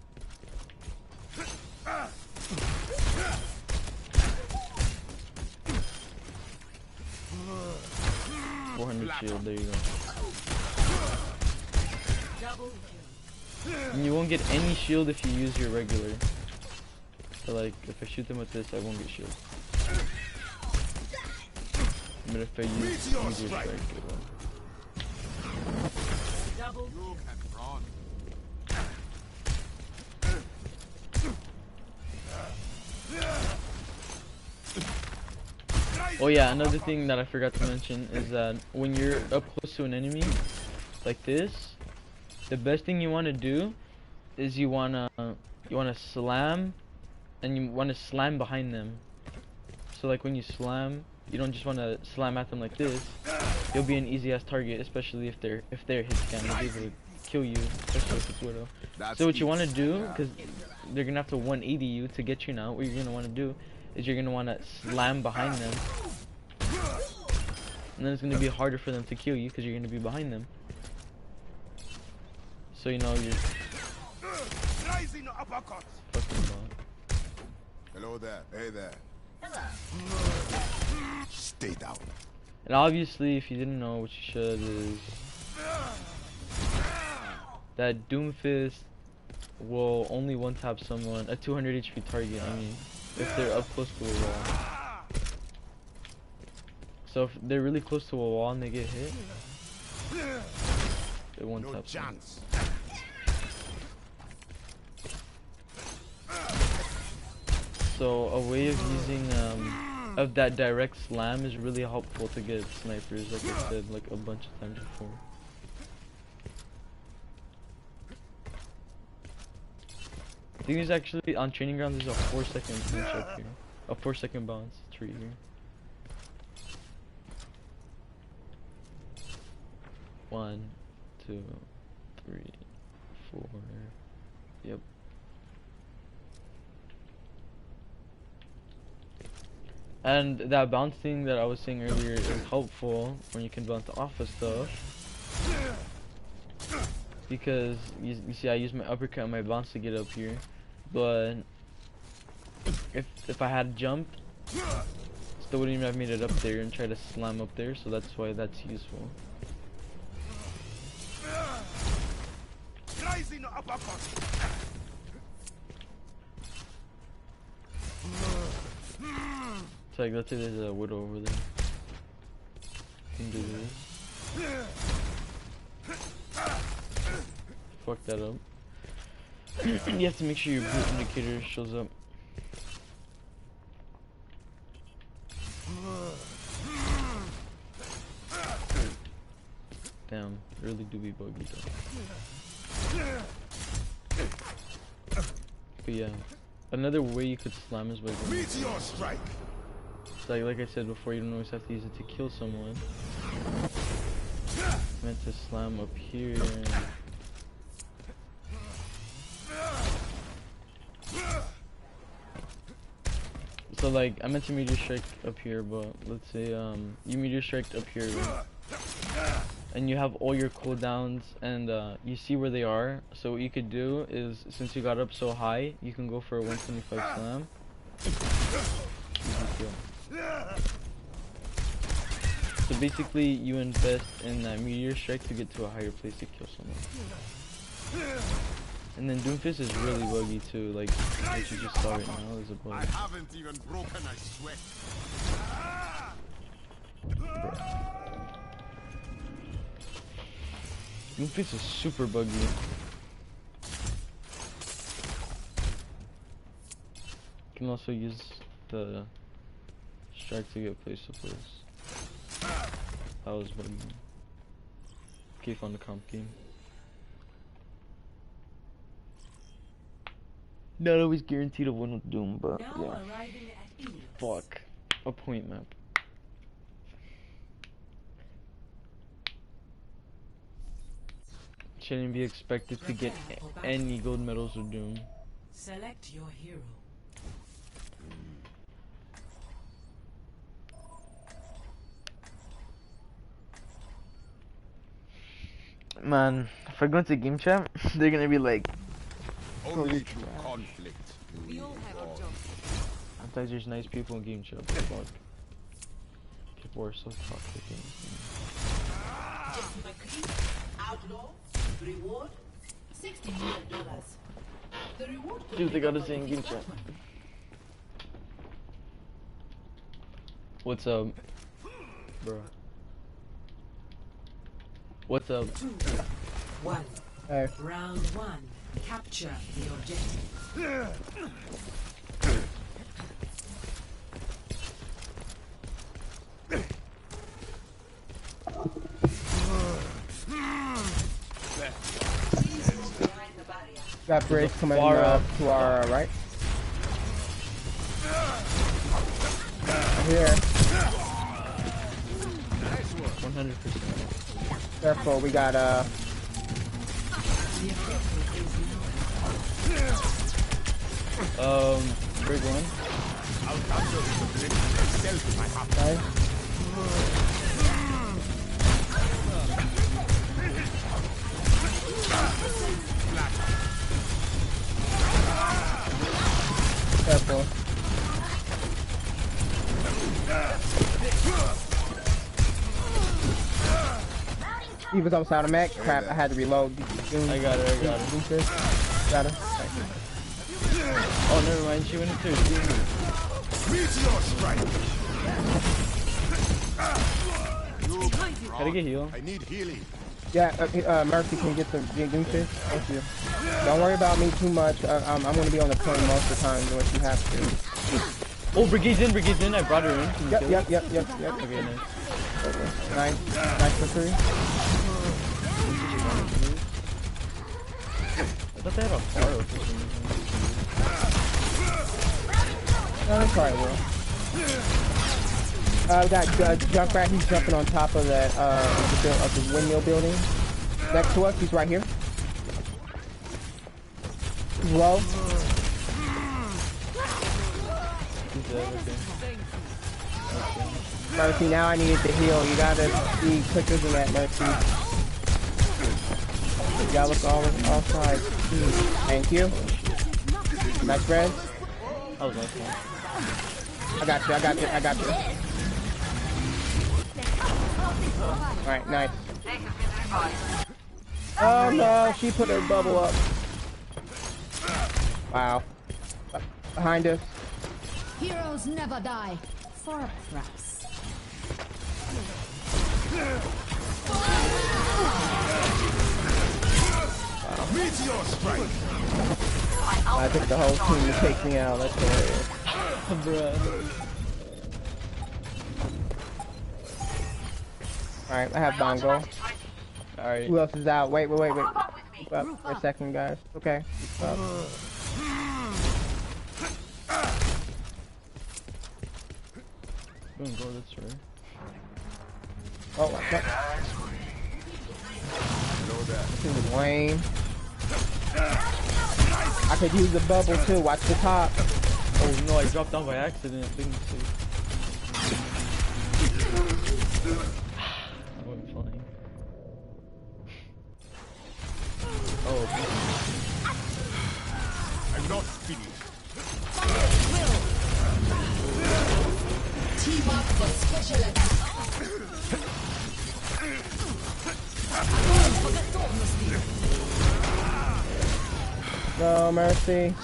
400 shield, there you go. And you won't get any shield if you use your regular. So like, if I shoot them with this, I won't get shield. But if I use meteor strike, it will. Oh yeah, another thing that I forgot to mention is that when you're up close to an enemy, like this, the best thing you want to do is you wanna slam, and you want to slam behind them. So like when you slam, you don't just want to slam at them like this. You'll be an easy ass target, especially if they're hit scan. They'll be able to kill you, especially if it's Widow. So what you want to do, because they're gonna have to 180 you to get you now, what you're gonna want to do is you're gonna want to slam behind them. and then it's gonna be harder for them to kill you because you're gonna be behind them. So you know you're Rising uppercut. fucking bot. Hello there. Hey there. Stay down. And obviously, if you didn't know, what you should is that Doomfist will only one-tap someone, a 200 HP target, I mean, if they're up close to a wall. So if they're really close to a wall and they get hit, it one-taps No them. chance. So a way of using of that direct slam is really helpful to get snipers, like I said like a bunch of times before. I think there's actually on training ground there's a 4-second punch up here. A 4-second bounce tree here. 1, 2, 3, 4. Yep. And that bounce thing that I was saying earlier is helpful when you can bounce off of stuff. Because you see I use my uppercut and my bounce to get up here. But if I had jumped, still wouldn't even have made it up there and try to slam up there, so that's why that's useful. Rising uppercut. It's like, let's say there's a widow over there. Can do this. Fuck that up. You have to make sure your boot indicator shows up. Damn, really do be buggy though. But yeah, another way you could slam is by going Meteor strike. like I said before, you don't always have to use it to kill someone. Meant to slam up here. So like I meant to meteor strike up here, but let's say you meteor strike up here, and you have all your cooldowns, and you see where they are. So what you could do is, since you got up so high, you can go for a 125 slam. Easy kill. So basically, you invest in that meteor strike to get to a higher place to kill someone. And then Doomfist is really buggy too, like what you just saw right now is a bug. I haven't even broken a sweat. Doomfist is super buggy. You can also use the strike to get place to place. That was buggy. Okay, on the comp game. Not always guaranteed to win with Doom, but Now yeah. arriving at East. Fuck. A point map. Shouldn't be expected to get any gold medals with Doom. Select your hero. Man, if I go into game chat, they're gonna be like, Only through conflict. We all have our jobs. sometimes there's nice people in game chat, but fuck. People are so toxic. Jesse McCree, outlaw, reward, $60 million. The reward could Dude, they be gotta for say in game his chat. weapon. What's up, bro? What's up? 2, 1. Round 1. Capture the objective. Behind the barrier. That bridge coming far up. to our right. Here. 100%. Careful, we got Brig one. nice. was outside of mech. Crap, I had to reload. I got her, I got her. Doomfist. Got her. Oh, never mind, she went into her team. Meteor strike. Gotta get healed. I need healing. Yeah, Murphy can get the Doomfist. Thank you. Don't worry about me too much. I'm gonna be on the point most of the time unless you have to. Oh, Brigade's in. I brought her in. Can you kill her? Yep. Okay, nice. Nice for 3. I thought they had a faro for some reason. No, they probably will. We got Junkrat, he's jumping on top of that, of the windmill building. Next to us, he's right here. He's low. He's dead, okay. Mercy, now I needed to heal. You gotta be quicker than that, Mercy. You gotta look all sides. Thank you. Nice res. That was nice one. I got you. Alright, nice. Oh no, she put her bubble up. Wow. Behind us. Heroes never die. For a price. Meteor strike. I took the whole team to take me out. That's hilarious. Bruh. Alright, I have Bongo. Alright. Who else is out? Wait. Keep up for a second, guys. Okay. Keep up. Go this way. Oh, what's up? This is lame. I could use the bubble too. Watch the top. Oh no, I dropped down by accident. Didn't see. I went flying. Oh. I'm not finished. Team up for special attack. No mercy.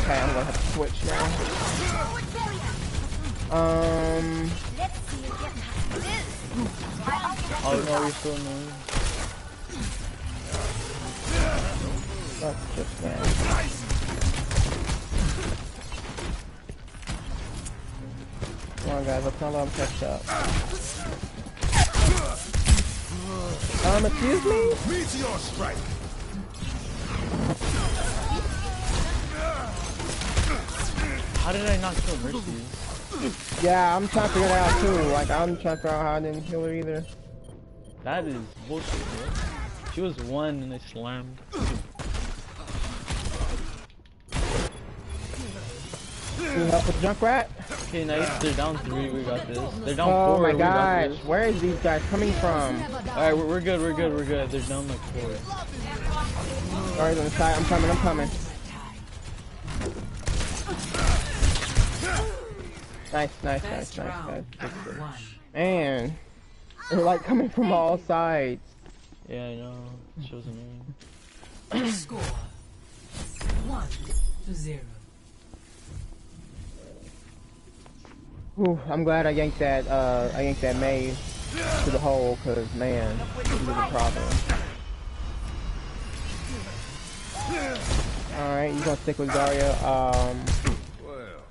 Okay, I'm gonna have to switch now. Oh no, you're so annoying. That's just bad. Come on, guys, let's not let them catch up. Excuse me? Meteor strike. How did I not kill Mercy? Yeah, I'm trying to figure that out too. Like, I'm trying to figure out how I didn't kill her either. That is bullshit, bro. She was 1 and I slammed. Can you help with Junkrat? Okay, nice. They're down 3. We got this. They're down 4. Oh my We got gosh, this. where is these guys coming from? Alright, we're good. They're down like 4. Alright, on the side, I'm coming. Nice, First guys. round, one. Man, they're like coming from all sides. Yeah, I know. She was annoying. Score 1-0. Ooh, I'm glad I yanked that maze to the hole, cause man, this is a problem. Alright, you gonna stick with Zarya, Well,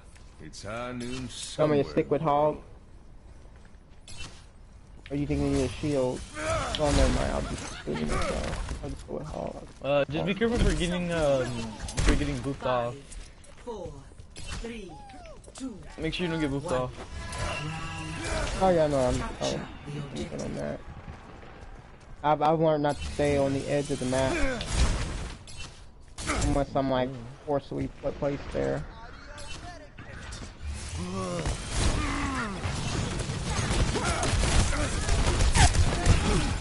it's high noon want me somewhere. to stick with Hog? Or you think we need a shield? Oh, never mind, I'll just do it myself. I'll just go with Hog. Just be careful for getting booped off. 4, 3, 2. Make sure you don't get booped off. Oh yeah, no, I'm good on that. I've learned not to stay on the edge of the map. Unless I'm like forcibly placed there.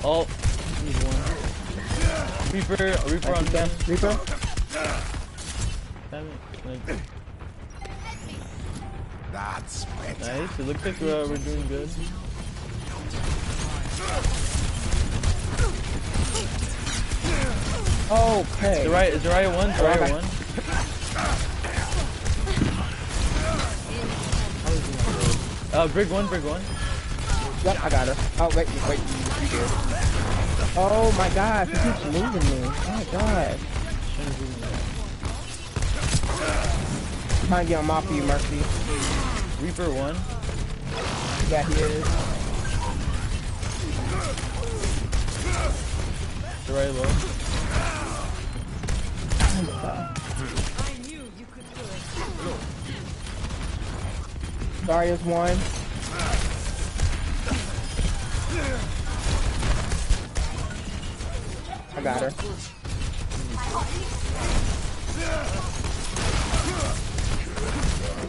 Oh, he's 1. Reaper on them. Reaper? Damn it. Like, That's better. nice. It looks like we're doing good. Okay. Zarya 1, Zarya 1. Brig 1, Brig 1. Yep, I got her. Oh, wait, you here. Oh my gosh, he keeps moving me. Oh my gosh. I'm trying to get him off of you, Mercy. Reaper 1. Yeah, he is. Zarya low. Zarya's 1. I got her.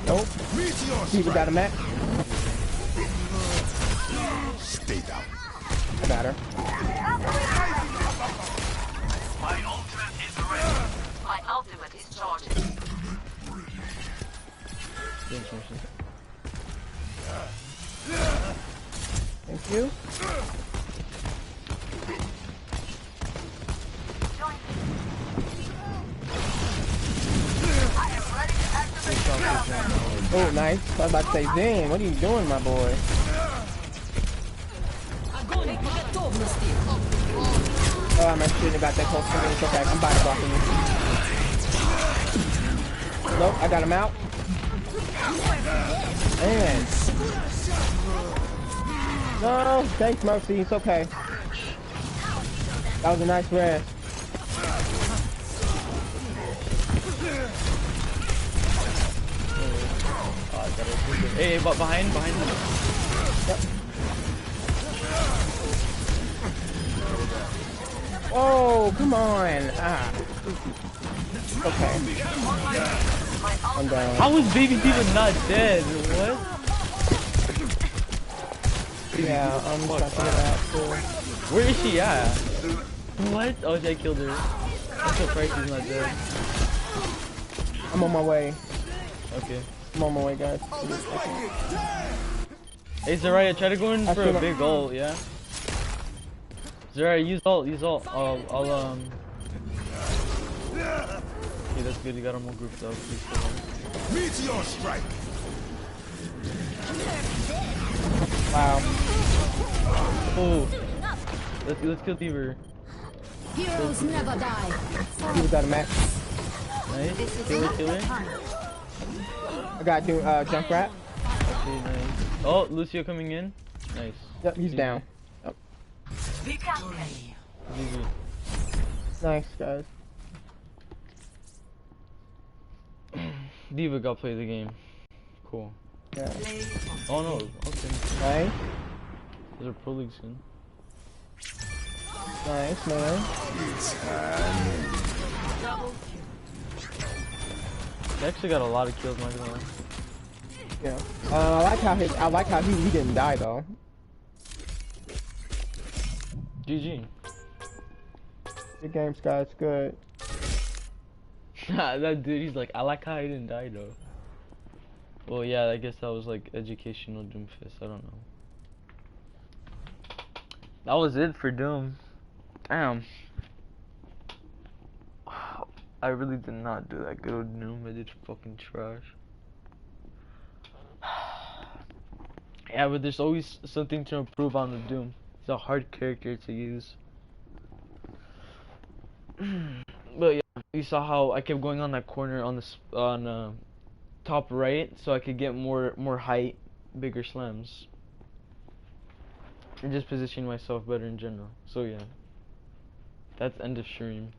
Nope. People got him at. Stay down. I got her. My ultimate is charging. Thank you. Oh, nice. I was about to say, Zane, what are you doing, my boy? Oh, I shouldn't have got that close to me. It's okay. I'm body blocking you. Nope, I got him out. Man. No, thanks, Mercy. It's okay. That was a nice rest. Hey, but behind him. Yep. Oh, come on. Ah. Okay. I'm down. How is Baby Diva not dead? What? Yeah, I'm trying to figure that out too. Where is she at? What? Oh, I killed her. I'm surprised she's not dead. I'm on my way. Okay. I'm on my way, guys. Hey, Zarya, try to go in for a big ult, yeah? Zarya, use ult. I'll Okay, that's good. You got them all grouped up. Meteor strike. Wow. Oh, let's kill Thiever. Heroes never die. People got a match. Nice. Killer. I got Junkrat. Okay, nice. Oh, Lucio coming in. Nice. Yep, he's down. Yep. GG. Nice, guys. Diva got play the game. Cool. Yeah. Oh no. Okay. Nice. Those are pro league soon. Nice, man. He actually got a lot of kills, not gonna lie. Yeah. I like how he didn't die though. GG. Good games, guys. Good. That dude, he's like, I like how he didn't die though. Well, yeah, I guess that was like educational Doomfist. I don't know. That was it for Doom. Damn. I really did not do that good with Doom. I did fucking trash. Yeah, but there's always something to improve on the Doom. He's a hard character to use. But yeah, you saw how I kept going on that corner on the top right, so I could get more height, bigger slams, and just position myself better in general. So yeah, that's end of stream.